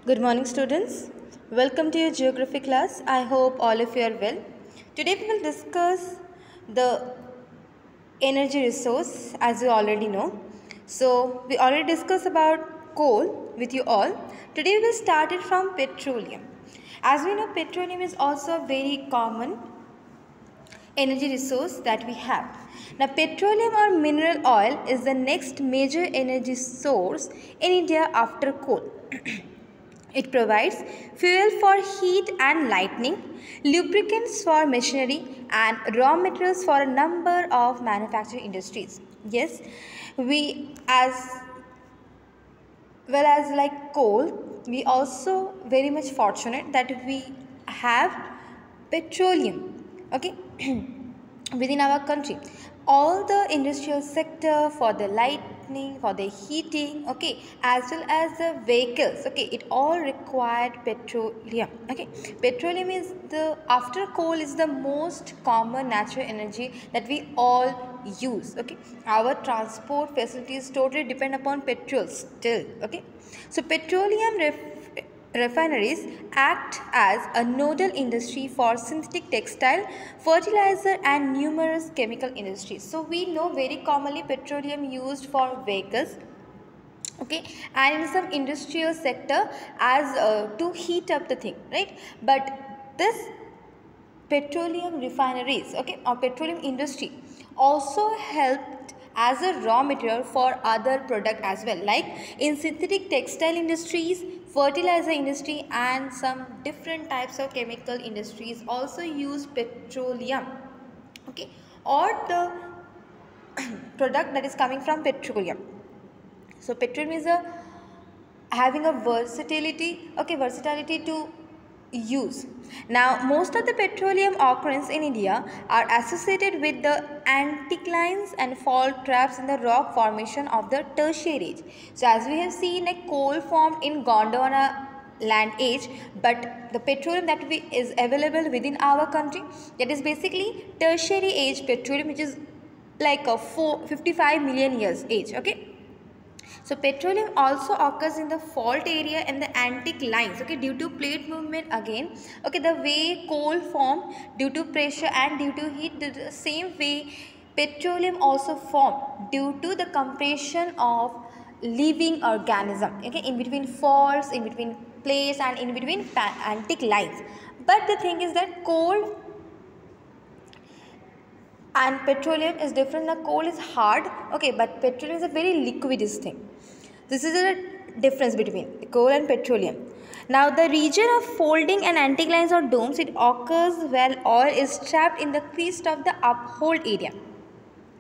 Good morning, students. Welcome to your geography class. I hope all of you are well. Today we will discuss the energy resource, as you already know. So we already discussed about coal with you all. Today we will start it from petroleum. As we know, petroleum is also a very common energy resource that we have. Now, petroleum or mineral oil is the next major energy source in India after coal. It provides fuel for heat and lighting, lubricants for machinery, and raw materials for a number of manufacturing industries. Yes, we as well as like coal, we also very much fortunate that we have petroleum. Okay. Within our country, all the industrial sector for the lighting, for the heating, okay, as well as the vehicles, okay, it all required petroleum. Okay, petroleum is the, after coal, is the most common natural energy that we all use. Okay, our transport facilities totally depend upon petrol still. Okay, so petroleum refineries act as a nodal industry for synthetic textile, fertilizer, and numerous chemical industries. So we know very commonly petroleum used for vehicles, okay, and in some industrial sector as to heat up the thing, right? But this petroleum refineries, okay, or petroleum industry also helped as a raw material for other product as well, like in synthetic textile industries, fertilizer industry, and some different types of chemical industries also use petroleum, okay, or the product that is coming from petroleum. So petroleum is a having a versatility to use. Now, most of the petroleum occurrence in India are associated with the anticlines and fault traps in the rock formation of the tertiary age. So as we have seen, a coal formed in Gondwana land age, but the petroleum that is available within our country, that is basically tertiary age petroleum, which is like a 55 million years age. Okay, so petroleum also occurs in the fault area and the anticlines, okay, due to plate movement again. Okay, the way coal form due to pressure and due to heat, the same way petroleum also form due to the compression of living organism, okay, in between faults, in between plates, and in between anticlines. But the thing is that coal and petroleum is different. Now coal is hard, okay, but petroleum is a very liquidous thing. This is a difference between coal and petroleum. Now the region of folding and anticlines or domes, it occurs where oil is trapped in the crest of the uphold area.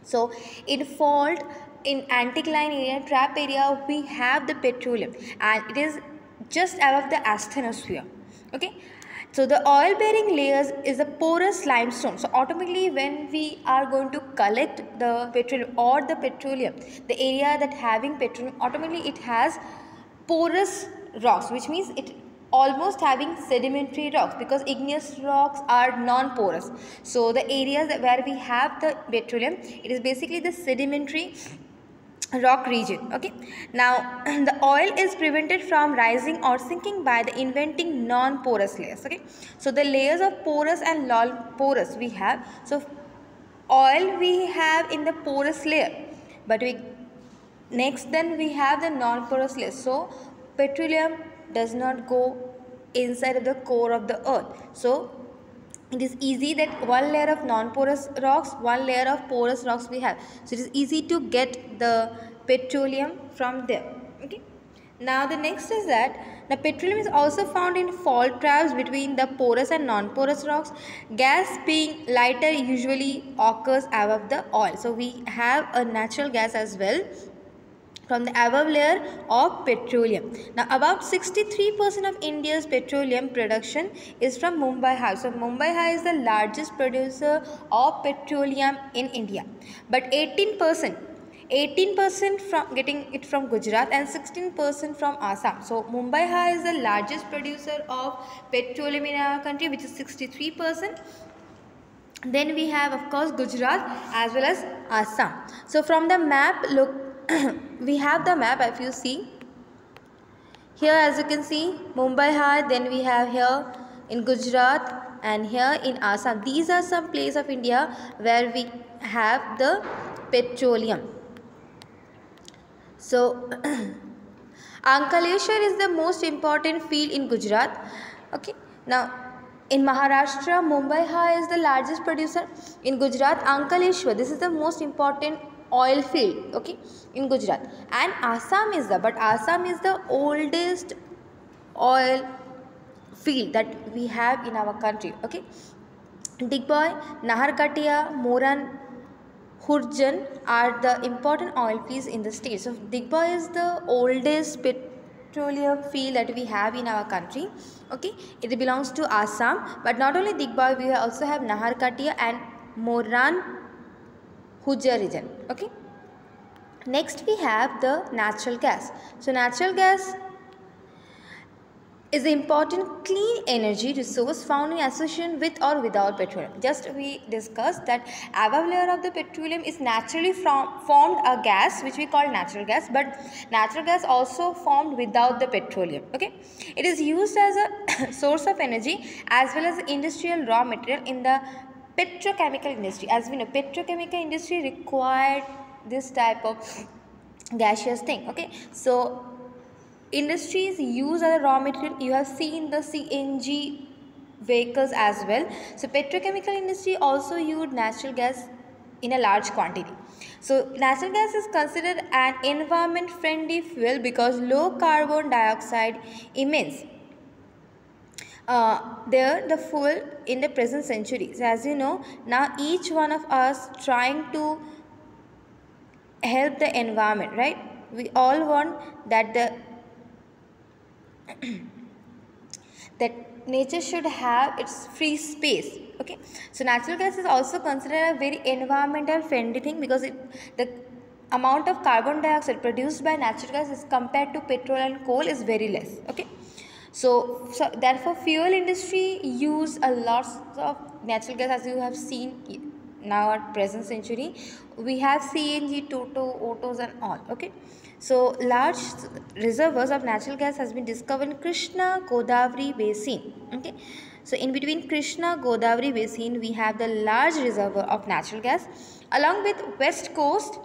So in fault, in anticline area, trap area, we have the petroleum and it is just above the asthenosphere. Okay, so the oil bearing layers is a porous limestone. So automatically when we are going to collect the petroleum or the petroleum, the area that having petroleum, automatically it has porous rocks, which means it almost having sedimentary rocks, because igneous rocks are non-porous. So the areas where we have the petroleum, it is basically the sedimentary rock region. Okay, now the oil is prevented from rising or sinking by the inventing non-porous layers. Okay, so the layers of porous and non-porous we have. So oil we have in the porous layer, but we next then we have the non-porous layer. So petroleum does not go inside of the core of the earth. So it is easy that one layer of non-porous rocks, one layer of porous rocks we have. So it is easy to get the petroleum from there. Okay. Now the next is that the petroleum is also found in fault traps between the porous and non-porous rocks. Gas being lighter usually occurs above the oil. So we have a natural gas as well from the above layer of petroleum. Now about 63% of India's petroleum production is from Mumbai High. So Mumbai High is the largest producer of petroleum in India. But 18% from getting it from Gujarat and 16% from Assam. So Mumbai High is the largest producer of petroleum in our country, which is 63%. Then we have of course Gujarat as well as Assam. So from the map, look, we have the map. If you see Here as you can see Mumbai High, then we have here in Gujarat and here in Assam. These are some places of India where we have the petroleum. So Ankaleshwar is the most important field in Gujarat. Okay, now in Maharashtra, Mumbai High is the largest producer. In Gujarat, Ankaleshwar, this is the most important oil field, okay, in Gujarat. And Assam is the oldest oil field that we have in our country, okay. Digboy, Naharkatia, Moran, Hurjan are the important oil fields in the state. So Digboy is the oldest petroleum field that we have in our country. Okay, it belongs to Assam. But not only Digboy, we also have Naharkatia and Moran Hurja region. Okay. Next we have the natural gas. So natural gas is the important clean energy resource found in association with or without petroleum. Just we discussed that above layer of the petroleum is naturally formed a gas which we call natural gas, but natural gas also formed without the petroleum. Okay, it is used as a source of energy as well as industrial raw material in the petrochemical industry. As we know, petrochemical industry required this type of gaseous thing. Okay, so industries use as a raw material. You have seen the CNG vehicles as well. So petrochemical industry also use natural gas in a large quantity. So natural gas is considered an environment friendly fuel because low carbon dioxide emits. There the fuel in the present century. So as you know, now each one of us trying to help the environment, right? We all want that that nature should have its free space. Okay, so natural gas is also considered a very environmental friendly thing because the amount of carbon dioxide produced by natural gas is compared to petrol and coal is very less. Okay, so therefore fuel industry use a lot of natural gas. As you have seen now at present century, we have CNG, Toto, autos and all. Okay, so large reservoirs of natural gas has been discovered in Krishna Godavari basin. Okay, so in between Krishna Godavari basin we have the large reservoir of natural gas. Along with west coast,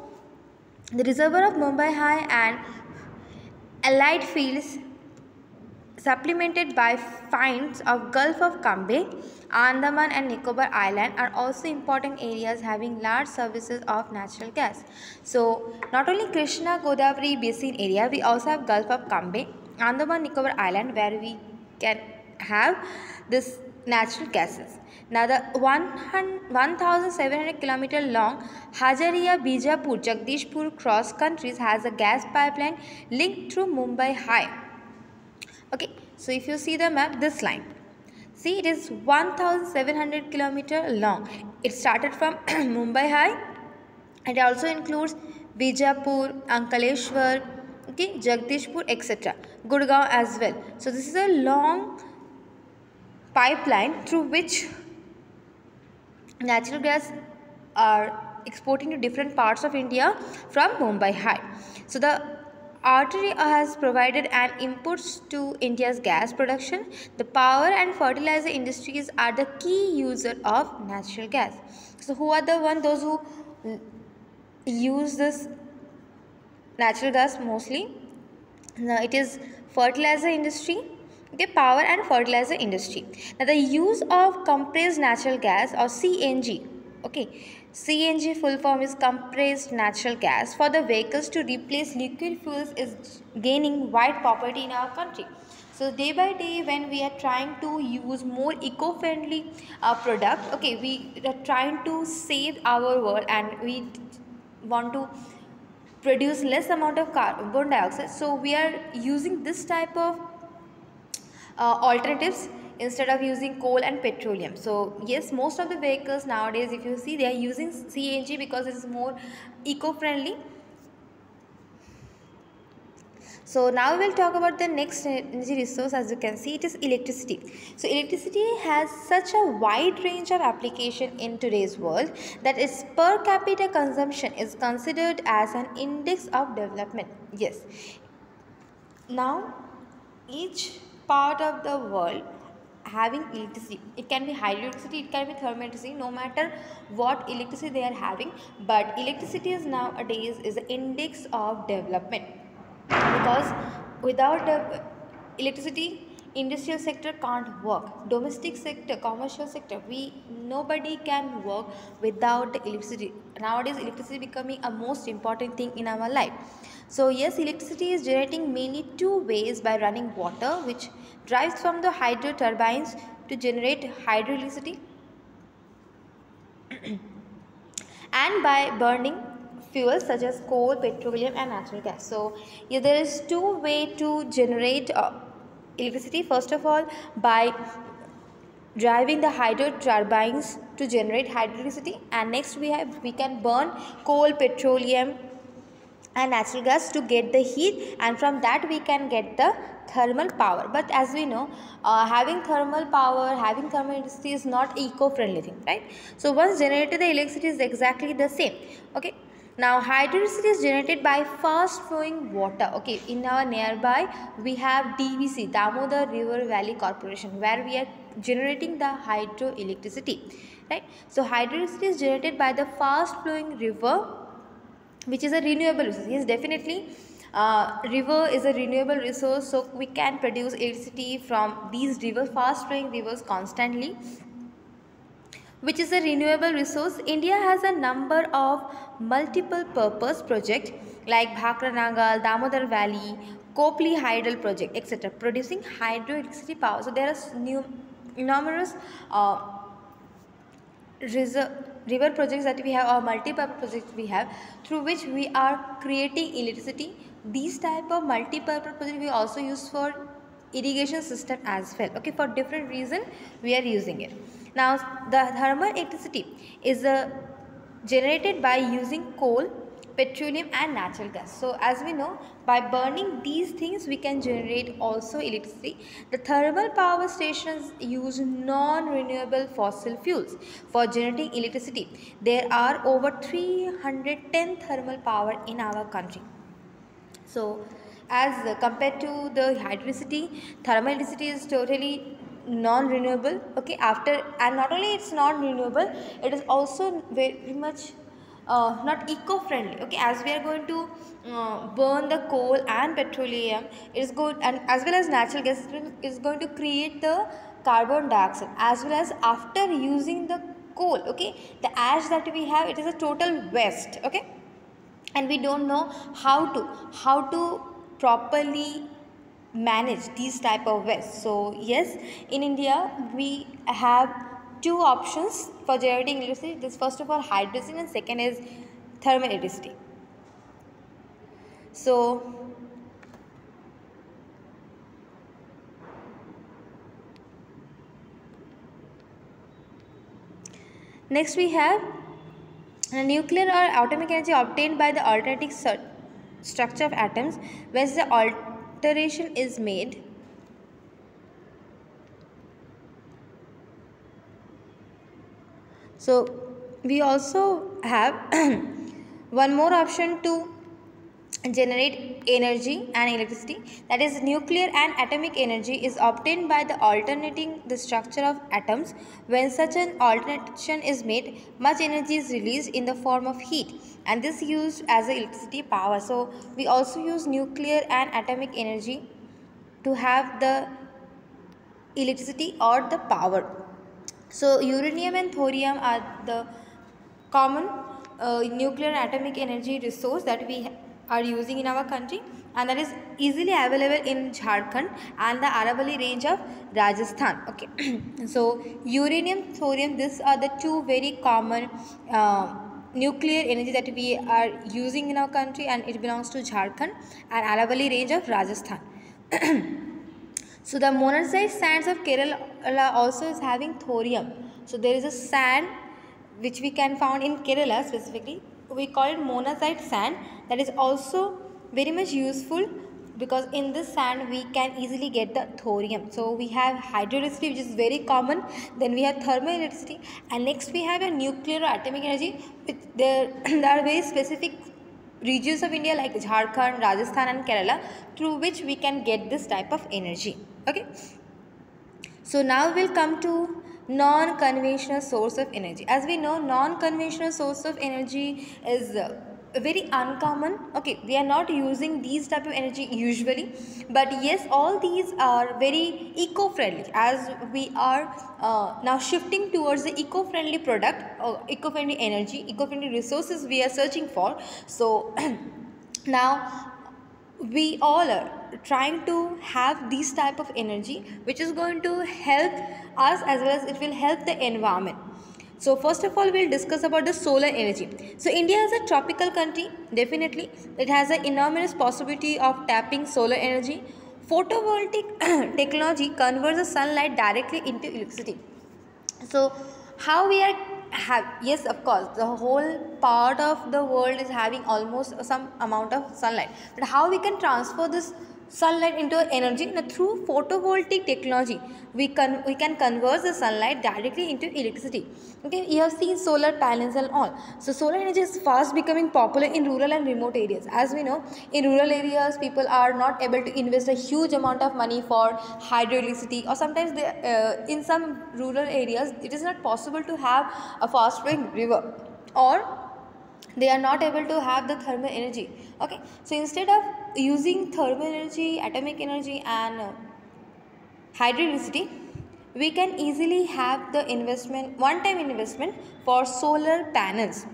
the reservoir of Mumbai High and allied fields supplemented by finds of Gulf of Cambay, Andaman and Nicobar Island are also important areas having large services of natural gas. So not only Krishna Godavari basin area, we also have Gulf of Cambay, Andaman Nicobar Island where we can have this natural gases. Now the 1700 kilometer long Hajaria Bijapur Jagdishpur cross countries has a gas pipeline linked through Mumbai High. Okay, so if you see the map, this line, see it is 1700 kilometer long. It started from Mumbai High and it also includes Bijapur, Ankaleshwar, okay, Jagdishpur, etc. Gurgaon as well. So this is a long pipeline through which natural gas are exporting to different parts of India from Mumbai High. So the artery has provided an inputs to India's gas production. The power and fertilizer industries are the key user of natural gas. So who are the one? Those who use this natural gas mostly. Now it is fertilizer industry. Okay, power and fertilizer industry. Now the use of compressed natural gas or CNG. Okay, CNG full form is compressed natural gas for the vehicles to replace liquid fuels is gaining wide popularity in our country. So day by day when we are trying to use more eco-friendly product, okay, we are trying to save our world and we want to produce less amount of carbon dioxide. So we are using this type of alternatives instead of using coal and petroleum. So yes, most of the vehicles nowadays, if you see, they are using CNG because it is more eco-friendly. So now we will talk about the next energy resource. As you can see, it is electricity. So electricity has such a wide range of application in today's world that its per capita consumption is considered as an index of development. Yes. Now each part of the world having electricity. It can be hydroelectricity, it can be thermal electricity, no matter what electricity they are having. But electricity is nowadays is the index of development, because without the electricity, industrial sector can't work, domestic sector, commercial sector, we nobody can work without the electricity. Nowadays electricity becoming a most important thing in our life. So yes, electricity is generating mainly two ways: by running water, which drives from the hydro turbines to generate hydroelectricity, and by burning fuels such as coal, petroleum and natural gas. So yeah, there is two way to generate electricity. First of all, by driving the hydro turbines to generate hydroelectricity, and next we can burn coal, petroleum and natural gas to get the heat, and from that we can get the thermal power. But as we know, having thermal power, having thermal electricity is not eco-friendly thing, right? So once generated, the electricity is exactly the same. Okay, now hydroelectricity is generated by fast flowing water. Okay, in our nearby we have DVC, Damodar River Valley Corporation, where we are generating the hydroelectricity, right? So hydroelectricity is generated by the fast flowing river, which is a renewable resource. Yes, definitely, river is a renewable resource, so we can produce electricity from these rivers, fast flowing rivers constantly, which is a renewable resource. India has a number of multiple purpose projects like Bhakra Nangal, Damodar Valley, Kopli Hydel project, etc., producing hydroelectricity power. So there are numerous river projects that we have, or multi-purpose projects we have, through which we are creating electricity. These type of multi-purpose projects we also use for irrigation system as well. Okay, for different reason we are using it. Now the thermal electricity is generated by using coal, petroleum and natural gas. So as we know, by burning these things we can generate also electricity. The thermal power stations use non-renewable fossil fuels for generating electricity. There are over 310 thermal power in our country. So as compared to the hydroelectricity, thermal electricity is totally non-renewable. Okay, after, and not only it's non-renewable, it is also very much not eco-friendly. Okay, as we are going to burn the coal and petroleum, it is good, and as well as natural gas is going to create the carbon dioxide, as well as after using the coal, okay, the ash that we have, it is a total waste. Okay, and we don't know how to properly manage these type of waste. So yes, in India we have two options for generating electricity. This, first of all, hydrogen, and second is thermal electricity. So next we have nuclear or atomic energy obtained by the alternating structure of atoms. When the alteration is made, so we also have one more option to generate energy and electricity, that is nuclear and atomic energy is obtained by the alternating the structure of atoms. When such an alternation is made, much energy is released in the form of heat, and this is used as electricity power. So we also use nuclear and atomic energy to have the electricity or the power. So uranium and thorium are the common nuclear and atomic energy resource that we are using in our country, and that is easily available in Jharkhand and the Aravalli range of Rajasthan. Okay, so uranium, thorium, these are the two very common nuclear energy that we are using in our country, and it belongs to Jharkhand and Aravalli range of Rajasthan. So the monazite sands of Kerala also is having thorium. So there is a sand which we can found in Kerala specifically. We call it monazite sand. That is also very much useful, because in this sand we can easily get the thorium. So we have hydroelectricity, which is very common. Then we have thermal electricity, and next we have a nuclear or atomic energy. There are very specific regions of India like Jharkhand, Rajasthan and Kerala, through which we can get this type of energy. Okay. So now we'll come to non-conventional source of energy. As we know, non-conventional source of energy is very uncommon. Okay, we are not using these type of energy usually, but yes, all these are very eco-friendly, as we are now shifting towards the eco-friendly product, eco-friendly energy, eco-friendly resources we are searching for. So now we all are trying to have this type of energy which is going to help us as well as it will help the environment. So first of all, we'll discuss about the solar energy. So India is a tropical country. Definitely it has an enormous possibility of tapping solar energy. Photovoltaic technology converts the sunlight directly into electricity. So how we are have, yes, of course, the whole part of the world is having almost some amount of sunlight, but how we can transfer this sunlight into energy? Now, through photovoltaic technology we can convert the sunlight directly into electricity. Okay, you have seen solar panels and all. So solar energy is fast becoming popular in rural and remote areas. As we know, in rural areas people are not able to invest a huge amount of money for hydroelectricity, or sometimes they, in some rural areas it is not possible to have a fast flowing river, or they are not able to have the thermal energy. Okay, so instead of using thermal energy, atomic energy and hydroelectricity, we can easily have the investment, one time investment for solar panels,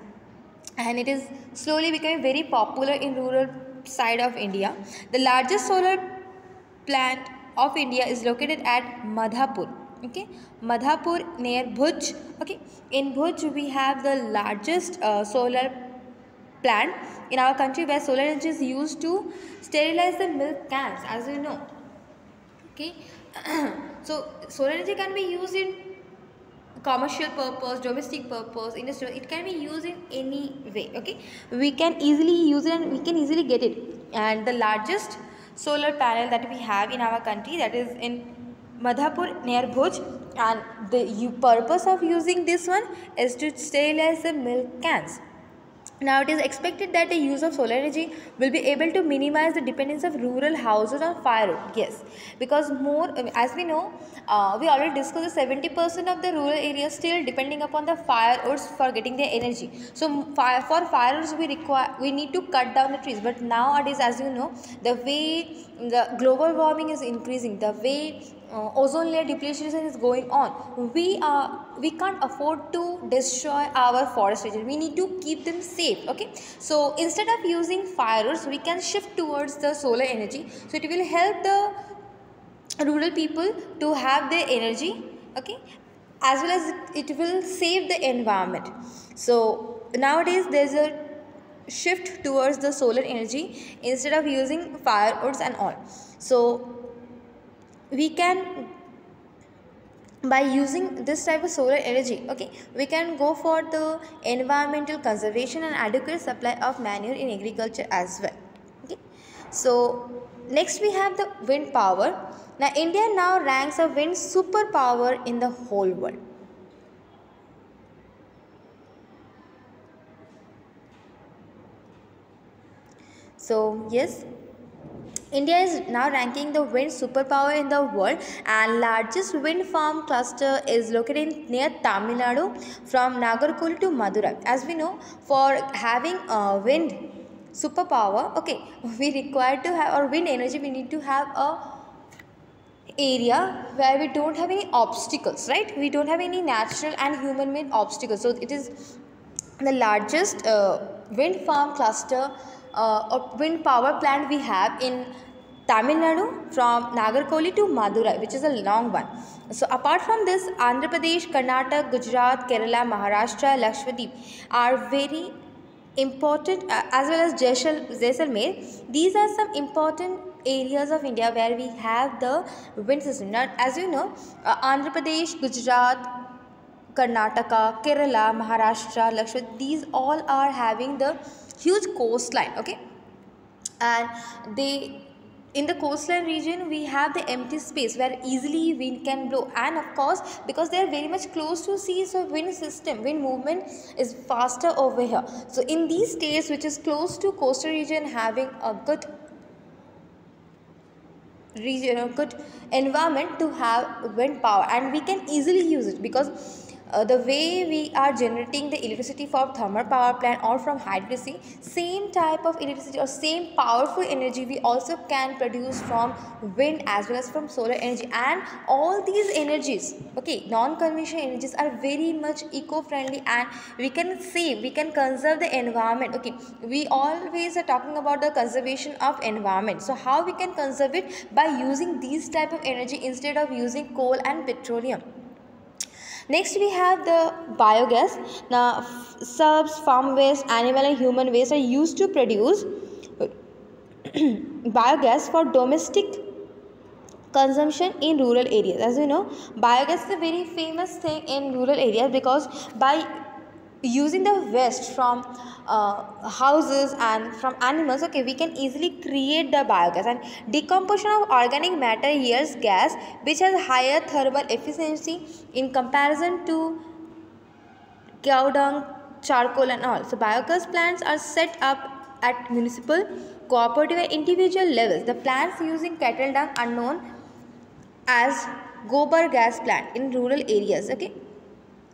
and it is slowly becoming very popular in rural side of India. The largest solar plant of India is located at Madhapur. Okay, Madhapur near Bhuj. Okay, in Bhuj we have the largest solar plant in our country, where solar energy is used to sterilize the milk cans, as you know. Okay, so solar energy can be used in commercial purpose, domestic purpose, industrial. It can be used in any way. Okay, we can easily use it and we can easily get it. And the largest solar panel that we have in our country, that is in Madhapur near Bhuj, and the purpose of using this one is to sterilize the milk cans. Now, it is expected that the use of solar energy will be able to minimize the dependence of rural houses on firewood. Yes, because more, as we know, we already discussed that 70% of the rural areas still depending upon the firewoods for getting their energy. So, for firewoods we need to cut down the trees. But nowadays, as you know, the way the global warming is increasing, the way ozone layer depletion is going on, we can't afford to destroy our forest region. We need to keep them safe. Okay, so instead of using firewoods, we can shift towards the solar energy, so it will help the rural people to have their energy. Okay, as well as it will save the environment. So nowadays there's a shift towards the solar energy instead of using firewoods and all. So we can, by using this type of solar energy, okay, we can go for the environmental conservation and adequate supply of manure in agriculture as well. Okay, so next we have the wind power. Now India now ranks a wind superpower in the whole world. So yes, India is now ranking the wind superpower in the world, and largest wind farm cluster is located near Tamil Nadu from Nagarkul to Madurai. As we know, for having a wind superpower, okay, we require to have, or wind energy, we need to have a area where we don't have any obstacles, right? We don't have any natural and human made obstacles. So it is the largest wind farm cluster or wind power plant we have in Tamil Nadu from Nagarkoli to Madurai, which is a long one. So apart from this, Andhra Pradesh, Karnataka, Gujarat, Kerala, Maharashtra, Lakshadweep are very important, as well as Jaisalmer. These are some important areas of India where we have the wind system. Now, as you know, Andhra Pradesh, Gujarat, Karnataka, Kerala, Maharashtra, Lakshadweep, these all are having the huge coastline. Okay, and they in the coastline region we have the empty space where easily wind can blow, and of course because they are very much close to sea, so wind movement is faster over here. So in these states which is close to coastal region, having a good region, a good environment to have wind power, and we can easily use it because the way we are generating the electricity from thermal power plant or from hydroelectricity, same type of electricity or same powerful energy we also can produce from wind as well as from solar energy. And all these energies, okay, non-conventional energies are very much eco-friendly, and we can save, we can conserve the environment. Okay, we always are talking about the conservation of environment, so how we can conserve it? By using these type of energy instead of using coal and petroleum. Next we have the biogas. Now subs, farm waste, animal and human waste are used to produce biogas for domestic consumption in rural areas. As you know, biogas is a very famous thing in rural areas because by using the waste from houses and from animals, okay, we can easily create the biogas. And decomposition of organic matter yields gas which has higher thermal efficiency in comparison to cow dung, charcoal and all. So biogas plants are set up at municipal, cooperative and individual levels. The plants using cattle dung are known as gobar gas plant in rural areas. Okay,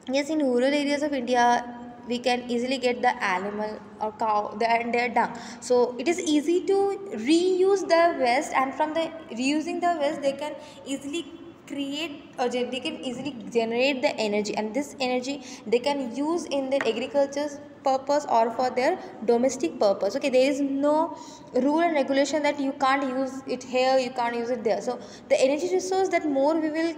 yes, in rural areas of India we can easily get the animal or cow their dung, so it is easy to reuse the waste, and from the reusing the waste they can easily create or they can easily generate the energy, and this energy they can use in their agriculture purpose or for their domestic purpose. Okay, there is no rule and regulation that you can't use it here, you can't use it there. So the energy resource that more we will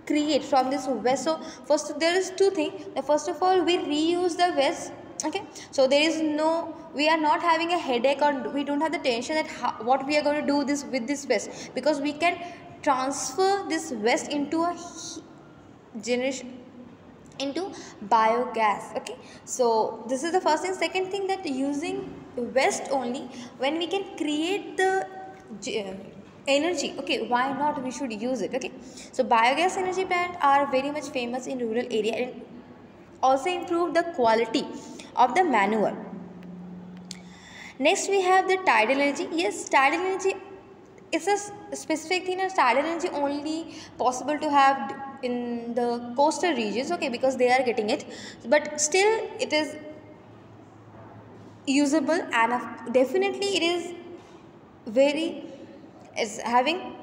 create from this waste. So first there is two things. First of all, we reuse the waste. Okay, so there is no, we are not having a headache or we don't have the tension that what we are going to do this with this waste, because we can transfer this waste into a generation, into biogas. Okay, so this is the first thing. Second thing, that using waste only when we can create the energy, okay, why not we should use it. Okay, so biogas energy plants are very much famous in rural area and also improve the quality of the manure. Next we have the tidal energy. Yes, tidal energy is a specific thing, and tidal energy only possible to have in the coastal regions, okay, because they are getting it, but still it is usable, and definitely it is very, is having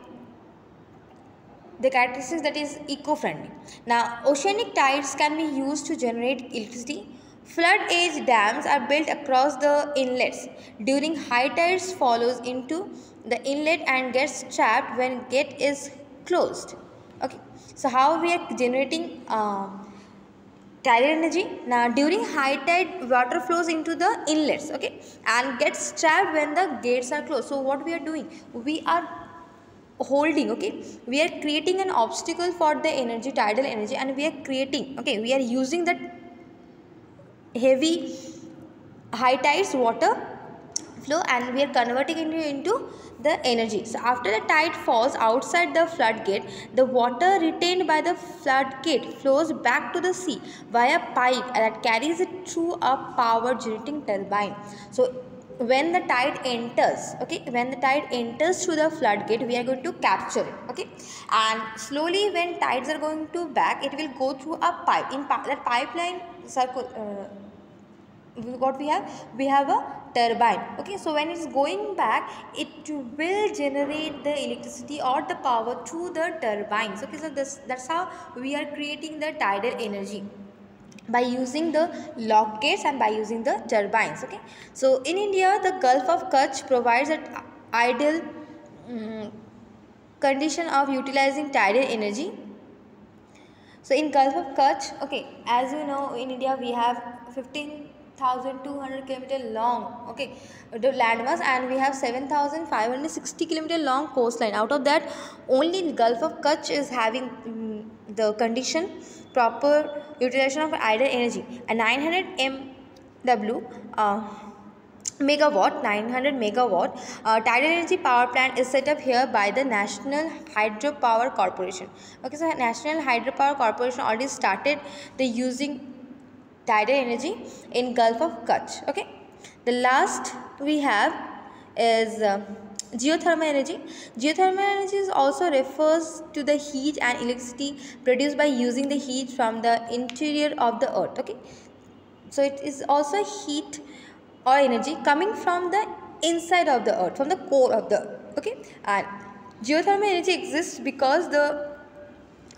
the characteristics that is eco-friendly. Now oceanic tides can be used to generate electricity. Flood age dams are built across the inlets. During high tides follows into the inlet and gets trapped when gate is closed. Okay, so how we are generating tidal energy? Now during high tide water flows into the inlets, okay, and gets trapped when the gates are closed. So what we are doing, we are holding, okay, we are creating an obstacle for the energy, tidal energy, and we are creating, okay, we are using that heavy high tides water flow and we are converting into the energy. So after the tide falls outside the floodgate, the water retained by the floodgate flows back to the sea via pipe that carries it through a power generating turbine. So when the tide enters, okay, when the tide enters through the floodgate, we are going to capture it, okay, and slowly when tides are going to back, it will go through a pipe. In that pipeline circle, what we have a turbine, okay, so when it's going back, it will generate the electricity or the power through the turbines. Okay, so that's how we are creating the tidal energy, by using the lock gates and by using the turbines. Okay, so in India, the Gulf of Kutch provides an ideal condition of utilizing tidal energy. So in Gulf of Kutch, okay, as you know, in India we have 15,200 kilometer long, okay, the landmass, and we have 7,560 kilometer long coastline. Out of that, only Gulf of Kutch is having the condition proper utilization of idle energy. A 900 MW megawatt, 900 megawatt tidal energy power plant is set up here by the National Hydropower Corporation. Okay, so National Hydropower Corporation already started the using tidal energy in Gulf of Kutch. Okay, the last we have is geothermal energy. Geothermal energy is also refers to the heat and electricity produced by using the heat from the interior of the earth. Okay, so it is also heat or energy coming from the inside of the earth, from the core of the earth. Okay, and geothermal energy exists because the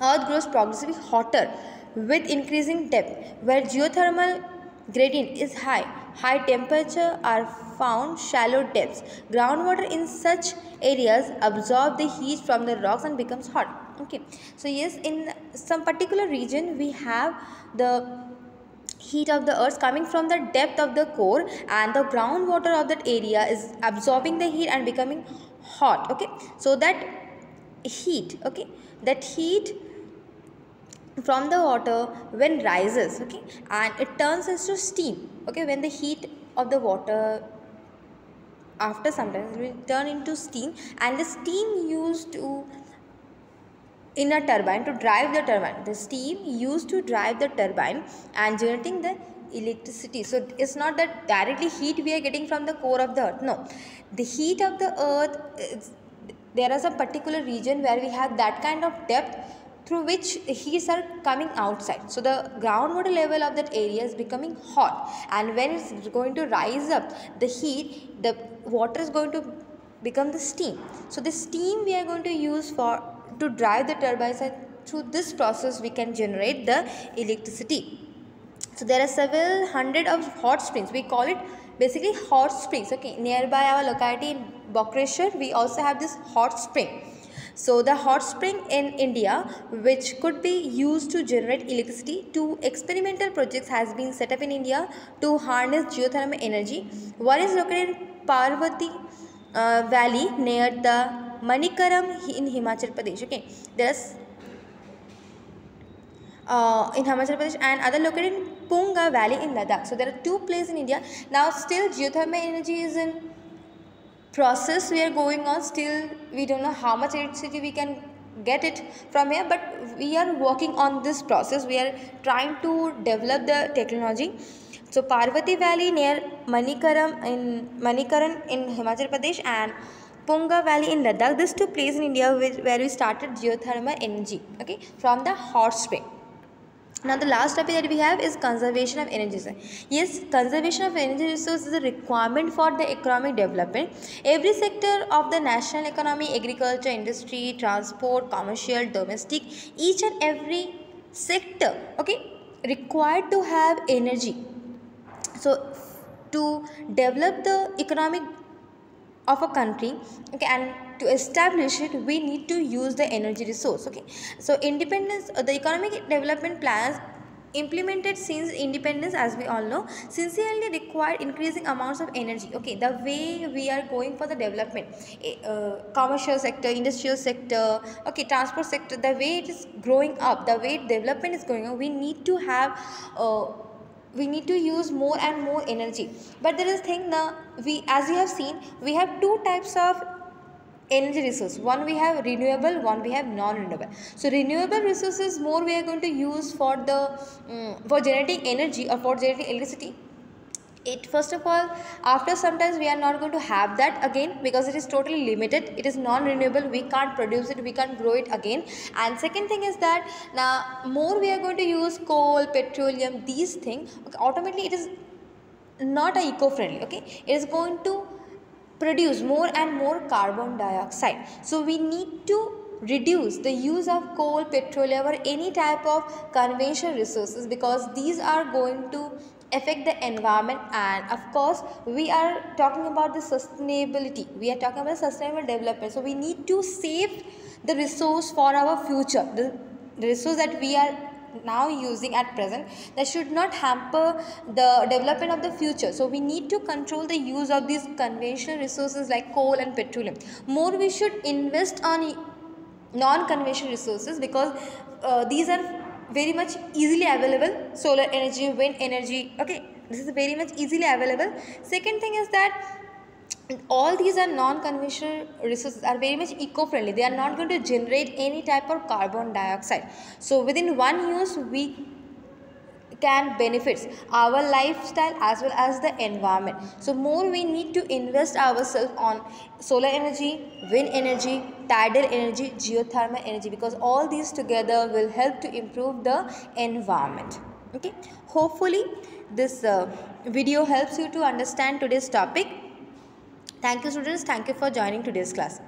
earth grows progressively hotter with increasing depth. Where geothermal gradient is high, high temperature are found shallow depths. Groundwater in such areas absorb the heat from the rocks and becomes hot. Okay, so yes, in some particular region we have the heat of the earth coming from the depth of the core, and the groundwater of that area is absorbing the heat and becoming hot. Okay, so that heat, okay, that heat from the water when rises, okay, and it turns into steam. Okay, when the heat of the water after sometimes it will turn into steam, and the steam used to in a turbine to drive the turbine, the steam used to drive the turbine and generating the electricity. So it's not that directly heat we are getting from the core of the earth. No, the heat of the earth there is a particular region where we have that kind of depth through which heats are coming outside. So the groundwater level of that area is becoming hot, and when it's going to rise up the heat, the water is going to become the steam. So the steam we are going to use for to drive the turbines, and through this process we can generate the electricity. So there are several hundred of hot springs. We call it basically hot springs. Okay, nearby our locality in Bokreshwar we also have this hot spring. So the hot spring in India, which could be used to generate electricity, two experimental projects has been set up in India to harness geothermal energy. One is located in Parvati Valley near the Manikaram in Himachal Pradesh. Okay, there's in Himachal Pradesh, and other located in Punga Valley in Ladakh. So there are two places in India. Now still geothermal energy is in process, we are going on. Still we don't know how much electricity we can get it from here, but we are working on this process. We are trying to develop the technology. So Parvati Valley near Manikaran in Himachal Pradesh and Punga Valley in Ladakh, these two places in India where we started geothermal energy, okay, from the hot spring. Now the last topic that we have is conservation of energy. Yes, conservation of energy resources is a requirement for the economic development. Every sector of the national economy, agriculture, industry, transport, commercial, domestic, each and every sector, okay, required to have energy. So to develop the economic of a country, okay, and to establish it we need to use the energy resource. Okay, so independence, the economic development plans implemented since independence, as we all know, sincerely require increasing amounts of energy. Okay, the way we are going for the development, commercial sector, industrial sector, okay, transport sector, the way it is growing up, the way development is going on, we need to have we need to use more and more energy. But there is thing now, we, as you have seen, we have two types of energy resource. One we have renewable, one we have non-renewable. So renewable resources more we are going to use for the for generating energy or for generating electricity. It, first of all, after sometimes we are not going to have that again because it is totally limited, it is non-renewable, we can't produce it, we can't grow it again. And second thing is that now more we are going to use coal, petroleum, these things, okay, automatically it is not a eco-friendly, okay, it is going to produce more and more carbon dioxide. So we need to reduce the use of coal, petroleum or any type of conventional resources, because these are going to affect the environment. And of course we are talking about the sustainability, we are talking about sustainable development. So we need to save the resource for our future, the resource that we are now using at present, that should not hamper the development of the future. So we need to control the use of these conventional resources like coal and petroleum. More we should invest on non-conventional resources, because these are very much easily available: solar energy, wind energy, okay, This is very much easily available. Second thing is that all these are non-conventional resources, are very much eco-friendly. They are not going to generate any type of carbon dioxide. So within one use we can benefits our lifestyle as well as the environment. So more we need to invest ourselves on solar energy, wind energy, tidal energy, geothermal energy, because all these together will help to improve the environment. Okay, hopefully this video helps you to understand today's topic. Thank you students, thank you for joining today's class.